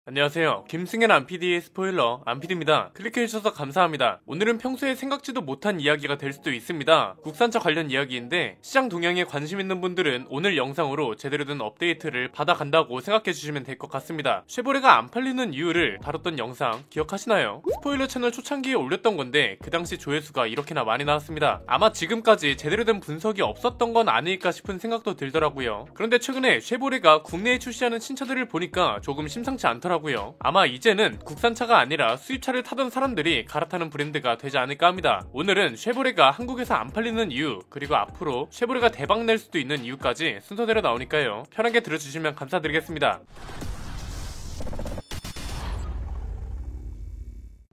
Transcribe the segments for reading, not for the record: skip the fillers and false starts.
안녕하세요. 김승현 안PD의 스포일러 안PD입니다. 클릭해주셔서 감사합니다. 오늘은 평소에 생각지도 못한 이야기가 될 수도 있습니다. 국산차 관련 이야기인데 시장 동향에 관심 있는 분들은 오늘 영상으로 제대로 된 업데이트를 받아간다고 생각해주시면 될 것 같습니다. 쉐보레가 안 팔리는 이유를 다뤘던 영상 기억하시나요? 스포일러 채널 초창기에 올렸던 건데 그 당시 조회수가 이렇게나 많이 나왔습니다. 아마 지금까지 제대로 된 분석이 없었던 건 아닐까 싶은 생각도 들더라고요. 그런데 최근에 쉐보레가 국내에 출시하는 신차들을 보니까 조금 심상치 않더라고요. 아마 이제는 국산차가 아니라 수입차를 타던 사람들이 갈아타는 브랜드가 되지 않을까 합니다. 오늘은 쉐보레가 한국에서 안 팔리는 이유, 그리고 앞으로 쉐보레가 대박 낼 수도 있는 이유까지 순서대로 나오니까요. 편하게 들어주시면 감사드리겠습니다.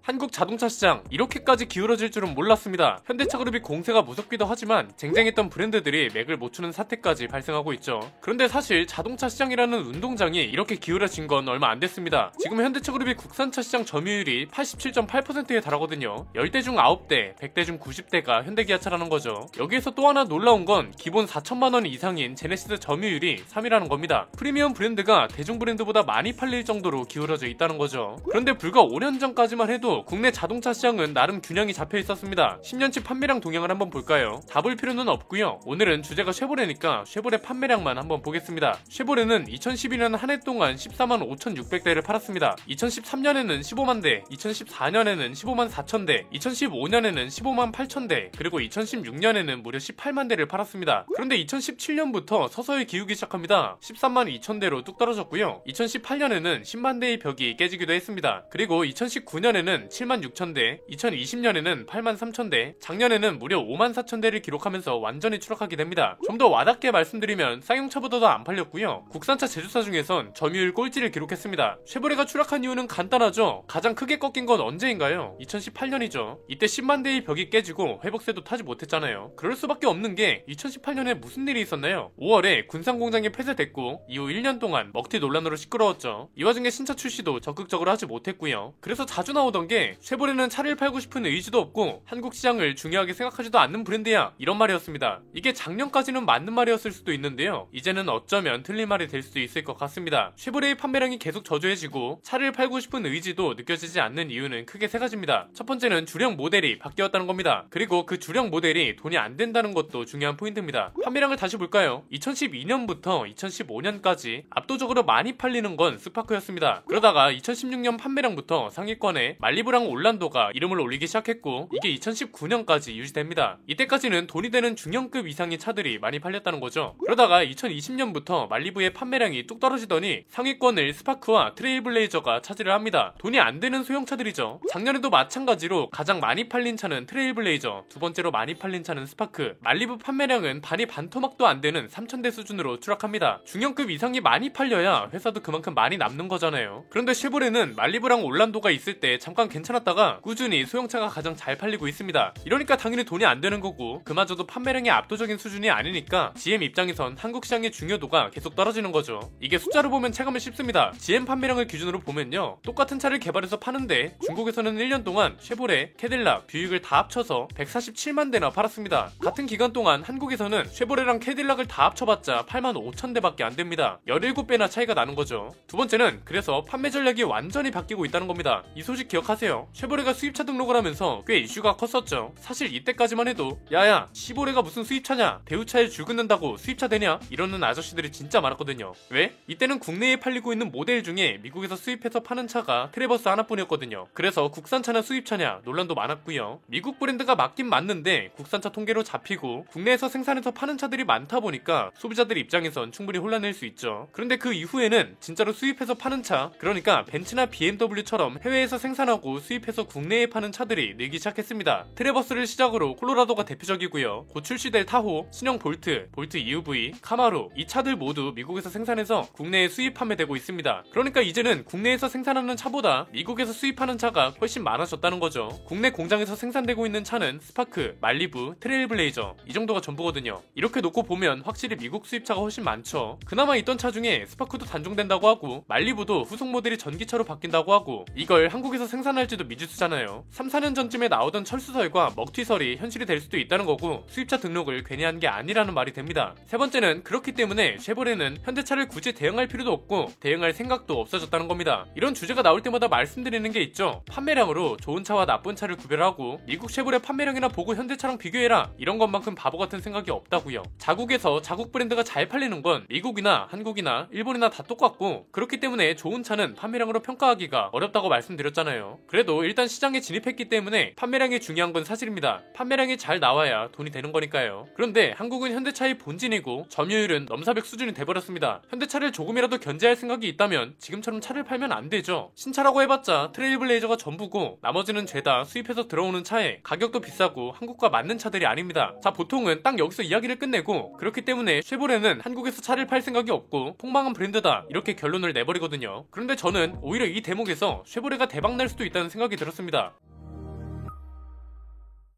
한국 자동차 시장 이렇게까지 기울어질 줄은 몰랐습니다. 현대차그룹이 공세가 무섭기도 하지만 쟁쟁했던 브랜드들이 맥을 못 추는 사태까지 발생하고 있죠. 그런데 사실 자동차 시장이라는 운동장이 이렇게 기울어진 건 얼마 안 됐습니다. 지금 현대차그룹이 국산차 시장 점유율이 87.8%에 달하거든요. 10대 중 9대, 100대 중 90대가 현대기아차라는 거죠. 여기에서 또 하나 놀라운 건 기본 4천만원 이상인 제네시스 점유율이 3위라는 겁니다. 프리미엄 브랜드가 대중 브랜드보다 많이 팔릴 정도로 기울어져 있다는 거죠. 그런데 불과 5년 전까지만 해도 국내 자동차 시장은 나름 균형이 잡혀 있었습니다. 10년치 판매량 동향을 한번 볼까요? 다 볼 필요는 없고요. 오늘은 주제가 쉐보레니까 쉐보레 판매량만 한번 보겠습니다. 쉐보레는 2012년 한 해 동안 14만 5,600대를 팔았습니다. 2013년에는 15만 대, 2014년에는 15만 4천 대, 2015년에는 15만 8천 대, 그리고 2016년에는 무려 18만 대를 팔았습니다. 그런데 2017년부터 서서히 기우기 시작합니다. 13만 2천 대로 뚝 떨어졌고요. 2018년에는 10만 대의 벽이 깨지기도 했습니다. 그리고 2019년에는 7만 6천 대, 2020년에는 8만 3천 대, 작년에는 무려 5만 4천 대를 기록하면서 완전히 추락하게 됩니다. 좀 더 와닿게 말씀드리면 쌍용차보다도 안 팔렸고요. 국산차 제조사 중에선 점유율 꼴찌를 기록했습니다. 쉐보레가 추락한 이유는 간단하죠. 가장 크게 꺾인 건 언제인가요? 2018년이죠. 이때 10만 대의 벽이 깨지고 회복세도 타지 못했잖아요. 그럴 수밖에 없는 게 2018년에 무슨 일이 있었나요? 5월에 군산공장이 폐쇄됐고 이후 1년 동안 먹튀 논란으로 시끄러웠죠. 이 와중에 신차 출시도 적극적으로 하지 못했고요. 그래서 자주 나오던 게 쉐보레는 차를 팔고 싶은 의지도 없고 한국 시장을 중요하게 생각하지도 않는 브랜드야, 이런 말이었습니다. 이게 작년까지는 맞는 말이었을 수도 있는데요. 이제는 어쩌면 틀린 말이 될 수도 있을 것 같습니다. 쉐보레의 판매량이 계속 저조해지고 차를 팔고 싶은 의지도 느껴지지 않는 이유는 크게 세 가지입니다. 첫 번째는 주력 모델이 바뀌었다는 겁니다. 그리고 그 주력 모델이 돈이 안 된다는 것도 중요한 포인트입니다. 판매량을 다시 볼까요? 2012년부터 2015년까지 압도적으로 많이 팔리는 건 스파크였습니다. 그러다가 2016년 판매량부터 상위권에 말리부랑 올란도가 이름을 올리기 시작했고 이게 2019년까지 유지됩니다. 이때까지는 돈이 되는 중형급 이상의 차들이 많이 팔렸다는 거죠. 그러다가 2020년부터 말리부의 판매량이 뚝 떨어지더니 상위권을 스파크와 트레일블레이저가 차지를 합니다. 돈이 안 되는 소형차들이죠. 작년에도 마찬가지로 가장 많이 팔린 차는 트레일블레이저, 두 번째로 많이 팔린 차는 스파크, 말리부 판매량은 반이 반토막도 안 되는 3,000대 수준으로 추락합니다. 중형급 이상이 많이 팔려야 회사도 그만큼 많이 남는 거잖아요. 그런데 쉐보레는 말리부랑 올란도가 있을 때 잠깐 괜찮았다가 꾸준히 소형차가 가장 잘 팔리고 있습니다. 이러니까 당연히 돈이 안 되는 거고 그마저도 판매량이 압도적인 수준이 아니니까 GM 입장에선 한국 시장의 중요도가 계속 떨어지는 거죠. 이게 숫자로 보면 체감이 쉽습니다. GM 판매량을 기준으로 보면요, 똑같은 차를 개발해서 파는데 중국에서는 1년 동안 쉐보레, 캐딜락, 뷰익을 다 합쳐서 147만 대나 팔았습니다. 같은 기간 동안 한국에서는 쉐보레랑 캐딜락을 다 합쳐봤자 8만 5천 대밖에 안 됩니다. 17배나 차이가 나는 거죠. 두 번째는 그래서 판매 전략이 완전히 바뀌고 있다는 겁니다. 이 소식 기억하세요? 쉐보레가 수입차 등록을 하면서 꽤 이슈가 컸었죠. 사실 이때까지만 해도 야야, 시보레가 무슨 수입차냐, 대우차에 줄 긋는다고 수입차 되냐, 이러는 아저씨들이 진짜 많았거든요. 왜? 이때는 국내에 팔리고 있는 모델 중에 미국에서 수입해서 파는 차가 트래버스 하나뿐이었거든요. 그래서 국산차냐 수입차냐 논란도 많았고요. 미국 브랜드가 맞긴 맞는데 국산차 통계로 잡히고 국내에서 생산해서 파는 차들이 많다 보니까 소비자들 입장에선 충분히 혼란일 수 있죠. 그런데 그 이후에는 진짜로 수입해서 파는 차, 그러니까 벤츠나 BMW처럼 해외에서 생산하고 수입해서 국내에 파는 차들이 늘기 시작했습니다. 트래버스를 시작으로 콜로라도가 대표적이고요. 곧 출시될 타호, 신형 볼트, 볼트 EUV, 카마루, 이 차들 모두 미국에서 생산해서 국내에 수입 판매되고 있습니다. 그러니까 이제는 국내에서 생산하는 차보다 미국에서 수입하는 차가 훨씬 많아졌다는 거죠. 국내 공장에서 생산되고 있는 차는 스파크, 말리부, 트레일블레이저, 이 정도가 전부거든요. 이렇게 놓고 보면 확실히 미국 수입차가 훨씬 많죠. 그나마 있던 차 중에 스파크도 단종된다고 하고 말리부도 후속 모델이 전기차로 바뀐다고 하고, 이걸 한국에서 생산할 가능할지도 미지수잖아요. 3, 4년 전쯤에 나오던 철수설과 먹튀설이 현실이 될 수도 있다는 거고 수입차 등록을 괜히 한 게 아니라는 말이 됩니다. 세 번째는 그렇기 때문에 쉐보레는 현대차를 굳이 대응할 필요도 없고 대응할 생각도 없어졌다는 겁니다. 이런 주제가 나올 때마다 말씀드리는 게 있죠. 판매량으로 좋은 차와 나쁜 차를 구별하고 미국 쉐보레 판매량이나 보고 현대차랑 비교해라, 이런 것만큼 바보 같은 생각이 없다고요. 자국에서 자국 브랜드가 잘 팔리는 건 미국이나 한국이나 일본이나 다 똑같고 그렇기 때문에 좋은 차는 판매량으로 평가하기가 어렵다고 말씀드렸잖아요. 그래도 일단 시장에 진입했기 때문에 판매량이 중요한 건 사실입니다. 판매량이 잘 나와야 돈이 되는 거니까요. 그런데 한국은 현대차의 본진이고 점유율은 넘사벽 수준이 돼버렸습니다. 현대차를 조금이라도 견제할 생각이 있다면 지금처럼 차를 팔면 안 되죠. 신차라고 해봤자 트레일블레이저가 전부고 나머지는 죄다 수입해서 들어오는 차에 가격도 비싸고 한국과 맞는 차들이 아닙니다. 자, 보통은 딱 여기서 이야기를 끝내고 그렇기 때문에 쉐보레는 한국에서 차를 팔 생각이 없고 폭망한 브랜드다, 이렇게 결론을 내버리거든요. 그런데 저는 오히려 이 대목에서 쉐보레가 대박날 수도 있다는 생각이 들었습니다.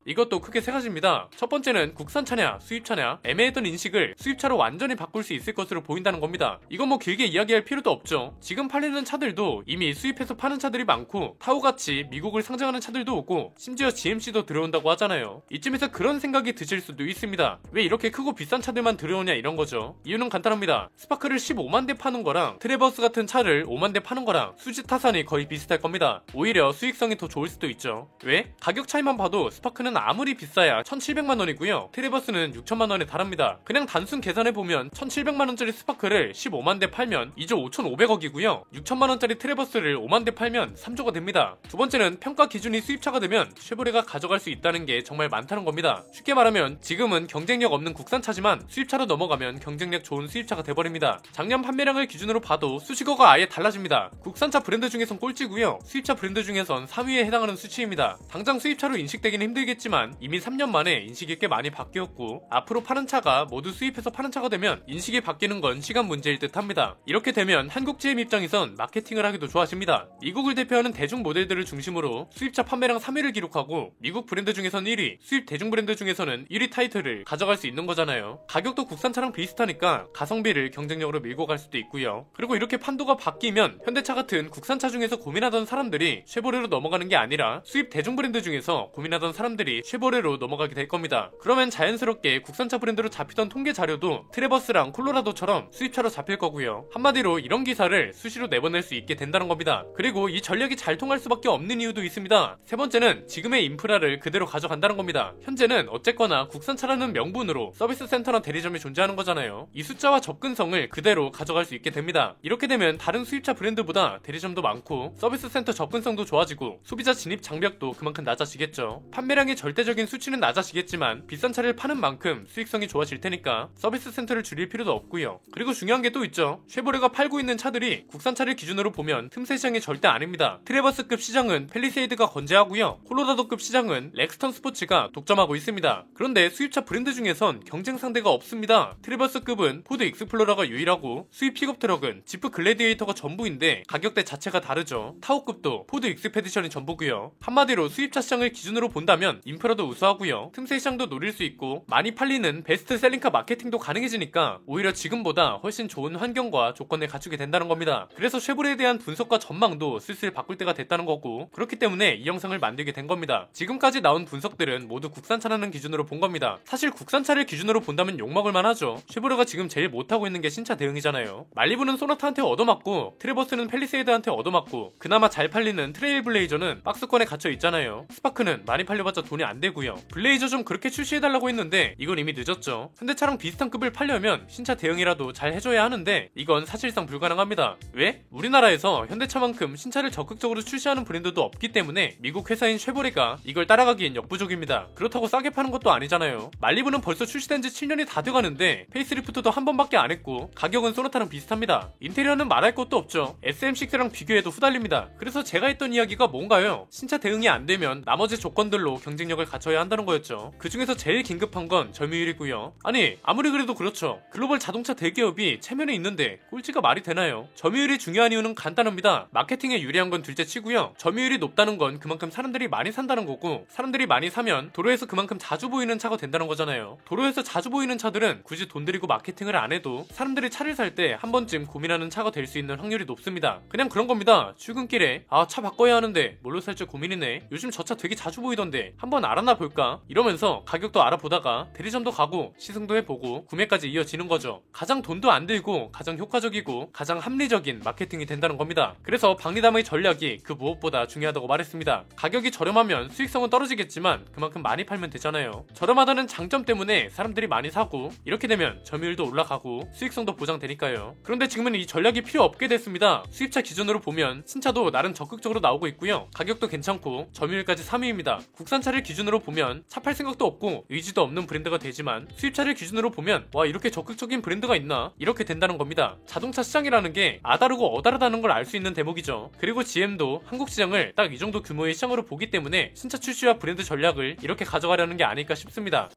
이것도 크게 세 가지입니다. 첫 번째는 국산차냐 수입차냐 애매했던 인식을 수입차로 완전히 바꿀 수 있을 것으로 보인다는 겁니다. 이건 뭐 길게 이야기할 필요도 없죠. 지금 팔리는 차들도 이미 수입해서 파는 차들이 많고 타오같이 미국을 상장하는 차들도 오고 심지어 GMC도 들어온다고 하잖아요. 이쯤에서 그런 생각이 드실 수도 있습니다. 왜 이렇게 크고 비싼 차들만 들어오냐, 이런 거죠. 이유는 간단합니다. 스파크를 15만 대 파는 거랑 트레버스 같은 차를 5만 대 파는 거랑 수지 타산이 거의 비슷할 겁니다. 오히려 수익성이 더 좋을 수도 있죠. 왜? 가격 차이만 봐도 스파크는 아무리 비싸야 1,700만 원이고요. 트레버스는 6천만 원에 달합니다. 그냥 단순 계산해보면 1,700만 원짜리 스파크를 15만 대 팔면 2조 5,500억이고요. 6천만 원짜리 트레버스를 5만 대 팔면 3조가 됩니다. 두 번째는 평가 기준이 수입차가 되면 쉐보레가 가져갈 수 있다는 게 정말 많다는 겁니다. 쉽게 말하면 지금은 경쟁력 없는 국산차지만 수입차로 넘어가면 경쟁력 좋은 수입차가 돼버립니다. 작년 판매량을 기준으로 봐도 수식어가 아예 달라집니다. 국산차 브랜드 중에선 꼴찌고요. 수입차 브랜드 중에선 3위에 해당하는 수치입니다. 당장 수입차로 인식되기는 힘들겠지만 이미 3년 만에 인식이 꽤 많이 바뀌었고 앞으로 파는 차가 모두 수입해서 파는 차가 되면 인식이 바뀌는 건 시간 문제일 듯 합니다. 이렇게 되면 한국 GM 입장에선 마케팅을 하기도 좋아집니다. 미국을 대표하는 대중 모델들을 중심으로 수입차 판매량 3위를 기록하고 미국 브랜드 중에선 1위, 수입 대중 브랜드 중에서는 1위 타이틀을 가져갈 수 있는 거잖아요. 가격도 국산차랑 비슷하니까 가성비를 경쟁력으로 밀고 갈 수도 있고요. 그리고 이렇게 판도가 바뀌면 현대차 같은 국산차 중에서 고민하던 사람들이 쉐보레로 넘어가는 게 아니라 수입 대중 브랜드 중에서 고민하던 사람들이 쉐보레로 넘어가게 될 겁니다. 그러면 자연스럽게 국산차 브랜드로 잡히던 통계 자료도 트레버스랑 콜로라도처럼 수입차로 잡힐 거고요. 한마디로 이런 기사를 수시로 내보낼 수 있게 된다는 겁니다. 그리고 이 전략이 잘 통할 수밖에 없는 이유도 있습니다. 세 번째는 지금의 인프라를 그대로 가져간다는 겁니다. 현재는 어쨌거나 국산차라는 명분으로 서비스 센터나 대리점이 존재하는 거잖아요. 이 숫자와 접근성을 그대로 가져갈 수 있게 됩니다. 이렇게 되면 다른 수입차 브랜드보다 대리점도 많고 서비스 센터 접근성도 좋아지고 소비자 진입 장벽도 그만큼 낮아지겠죠. 판매량의 절대적인 수치는 낮아지겠지만 비싼 차를 파는 만큼 수익성이 좋아질 테니까 서비스 센터를 줄일 필요도 없고요. 그리고 중요한 게 또 있죠. 쉐보레가 팔고 있는 차들이 국산차를 기준으로 보면 틈새 시장이 절대 아닙니다. 트레버스급 시장은 펠리세이드가 건재하고요. 콜로라도급 시장은 렉스턴 스포츠가 독점하고 있습니다. 그런데 수입차 브랜드 중에선 경쟁 상대가 없습니다. 트레버스급은 포드 익스플로러가 유일하고 수입 픽업 트럭은 지프 글래디에이터가 전부인데 가격대 자체가 다르죠. 타오급도 포드 익스페디션이 전부고요. 한마디로 수입차 시장을 기준으로 본다면 인프라도 우수하고요. 틈새 시장도 노릴 수 있고 많이 팔리는 베스트 셀링카 마케팅도 가능해지니까 오히려 지금보다 훨씬 좋은 환경과 조건을 갖추게 된다는 겁니다. 그래서 쉐보레에 대한 분석과 전망도 슬슬 바꿀 때가 됐다는 거고 그렇기 때문에 이 영상을 만들게 된 겁니다. 지금까지 나온 분석들은 모두 국산차라는 기준으로 본 겁니다. 사실 국산차를 기준으로 본다면 욕먹을만 하죠. 쉐보레가 지금 제일 못하고 있는 게 신차 대응이잖아요. 말리부는 소나타한테 얻어맞고 트레버스는 펠리세이드한테 얻어맞고 그나마 잘 팔리는 트레일블레이저는 박스권에 갇혀 있잖아요. 스파크는 많이 팔려봤자 돈이 안 되고요. 블레이저 좀 그렇게 출시해달라고 했는데 이건 이미 늦었죠. 현대차랑 비슷한 급을 팔려면 신차 대응이라도 잘 해줘야 하는데 이건 사실상 불가능합니다. 왜? 우리나라에서 현대차만큼 신차를 적극적으로 출시하는 브랜드도 없기 때문에 미국 회사인 쉐보레가 이걸 따라가기엔 역부족입니다. 그렇다고 싸게 파는 것도 아니잖아요. 말리부는 벌써 출시된 지 7년이 다 돼가는데 페이스리프트도 한 번밖에 안 했고 가격은 소나타랑 비슷합니다. 인테리어는 말할 것도 없죠. SM6랑 비교해도 후달립니다. 그래서 제가 했던 이야기가 뭔가요? 신차 대응이 안 되면 나머지 조건들로 경쟁 경쟁력을 갖춰야 한다는 거였죠. 그 중에서 제일 긴급한 건 점유율이고요. 아니 아무리 그래도 그렇죠. 글로벌 자동차 대기업이 체면에 있는데 꼴찌가 말이 되나요? 점유율이 중요한 이유는 간단합니다. 마케팅에 유리한 건 둘째 치고요. 점유율이 높다는 건 그만큼 사람들이 많이 산다는 거고, 사람들이 많이 사면 도로에서 그만큼 자주 보이는 차가 된다는 거잖아요. 도로에서 자주 보이는 차들은 굳이 돈 들이고 마케팅을 안 해도 사람들이 차를 살 때 한 번쯤 고민하는 차가 될 수 있는 확률이 높습니다. 그냥 그런 겁니다. 출근길에 차 바꿔야 하는데 뭘로 살지 고민이네. 요즘 저 차 되게 자주 보이던데 한번 알아나 볼까? 이러면서 가격도 알아보다가 대리점도 가고 시승도 해보고 구매까지 이어지는 거죠. 가장 돈도 안 들고 가장 효과적이고 가장 합리적인 마케팅이 된다는 겁니다. 그래서 박리담의 전략이 그 무엇보다 중요하다고 말했습니다. 가격이 저렴하면 수익성은 떨어지겠지만 그만큼 많이 팔면 되잖아요. 저렴하다는 장점 때문에 사람들이 많이 사고, 이렇게 되면 점유율도 올라가고 수익성도 보장되니까요. 그런데 지금은 이 전략이 필요 없게 됐습니다. 수입차 기준으로 보면 신차도 나름 적극적으로 나오고 있고요. 가격도 괜찮고 점유율까지 3위입니다. 국산차를 기준으로 보면 차 팔 생각도 없고 의지도 없는 브랜드가 되지만, 수입차를 기준으로 보면 와 이렇게 적극적인 브랜드가 있나? 이렇게 된다는 겁니다. 자동차 시장이라는 게 아다르고 어다르다는 걸 알 수 있는 대목이죠. 그리고 GM도 한국 시장을 딱 이 정도 규모의 시장으로 보기 때문에 신차 출시와 브랜드 전략을 이렇게 가져가려는 게 아닐까 싶습니다.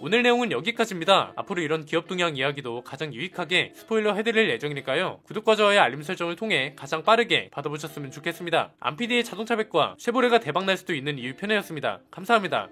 오늘 내용은 여기까지입니다. 앞으로 이런 기업 동향 이야기도 가장 유익하게 스포일러 해드릴 예정이니까요. 구독과 좋아요 알림 설정을 통해 가장 빠르게 받아보셨으면 좋겠습니다. 안PD의 자동차 백과 쉐보레가 대박날 수도 있는 이유 편이었습니다. 감사합니다.